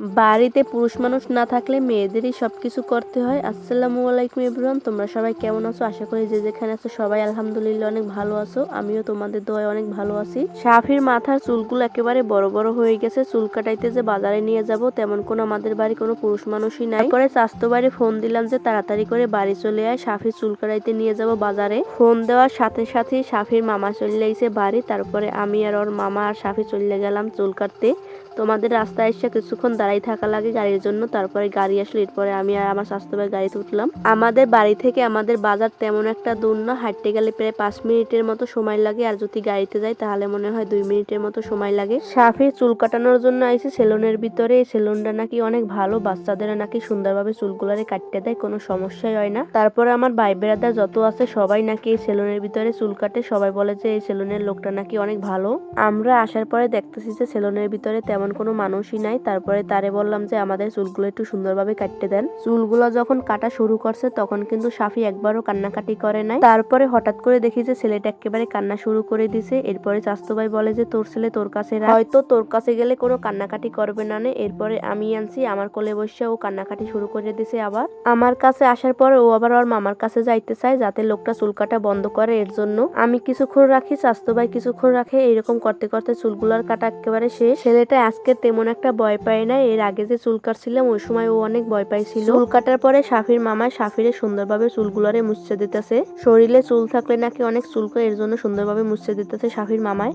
বাড়িতে পুরুষ মানুষ না থাকলে মেয়েদেরই সবকিছু করতে হয়। আসসালামু আলাইকুম এভরিওয়ান, তোমরা সবাই কেমন আছো? আশা করি যে যেখানে আছো সবাই আলহামদুলিল্লাহ অনেক ভালো আছো। আমিও তোমাদের দোয়ায় অনেক ভালো আছি। সাফির মাথার চুলগুলো একেবারে বড় বড় হয়ে গেছে। চুল কাটাইতে যে বাজারে নিয়ে যাব তেমন কোনো আমাদের বাড়ি কোনো পুরুষ মানুষই নাই। তারপরে স্বাস্থ্য বাড়ি ফোন দিলাম যে তাড়াতাড়ি করে বাড়ি চলে আয়, সাফির চুল কাটাইতে নিয়ে যাব বাজারে। ফোন দেওয়ার সাথে সাথে সাফির মামা চলে আইছে বাড়ি। তারপরে আমি আর ওর মামা আর সাফি চলে গেলাম চুল কাটতে। তোমাদের রাস্তায় এসে কিছুক্ষণ দাঁড়াই থাকা লাগে গাড়ির জন্য। তারপরে গাড়ি আসলো, এরপরে আমি আর আমার স্বাস্থ্য ভাই গাড়িতে উঠলাম। আমাদের বাড়ি থেকে আমাদের বাজার তেমন একটা দূর না, হাঁটতে গেলে প্রায় 5 মিনিটের মতো সময় লাগে, আর যদি গাড়িতে যাই তাহলে মনে হয় 2 মিনিটের মতো সময় লাগে। সাফির চুল কাটানোর জন্য আইছি সেলুনের ভিতরে। এই সেলুনটা নাকি অনেক ভালো, বাচ্চাদের নাকি সুন্দরভাবে চুলগুলারে কাটতে দেয়, কোনো সমস্যাই হয় না। তারপরে আমার ভাই বেড়াদার যত আছে সবাই নাকি এই সেলুনের ভিতরে চুল কাটে। সবাই বলে যে এই সেলুনের লোকটা নাকি অনেক ভালো। আমরা আসার পরে দেখতেছি যে সেলুনের ভিতরে তেমন কোনো মানুষই নাই। তারপরে তারে বললাম যে আমাদের চুলগুলো একটু সুন্দরভাবে কাটতে দেন। চুলগুলো যখন কাটা শুরু করছে তখন কিন্তু সাফি একবারও কান্নাকাটি করে নাই। তারপরে হঠাৎ করে দেখি যে ছেলেটা একেবারে কান্না শুরু করে দিছে। এরপরে চাচতো ভাই বলে যে তোর ছেলে তোর কাছে রাখ, হয়তো তোর কাছে গেলে কোনো কান্নাকাটি করবে না। এরপরে আমি আনছি, আমার কোলে বসে ও কান্নাকাটি শুরু করে দিছে। আবার আমার কাছে আসার পরে ও আবার ওর মামার কাছে যাইতে চায় যাতে লোকটা চুল কাটা বন্ধ করে। এর জন্য আমি কিছুক্ষণ রাখি, চাচতো ভাই কিছুক্ষণ রাখে, এরকম করতে করতে চুলগুলার কাটা একেবারে শেষ। ছেলেটা আজকে তেমন একটা ভয় পায় না। এর আগে যে চুল কাটছিলাম ওই সময় ও অনেক ভয় পাইছিল। চুল কাটার পরে সাফির মামায় সাফিরে সুন্দরভাবে চুলগুলারে মুছে দিতেছে। শরীরে চুল থাকলে নাকি অনেক চুলকায়, এর জন্য সুন্দরভাবে মুছে দিতেছে সাফির মামায়।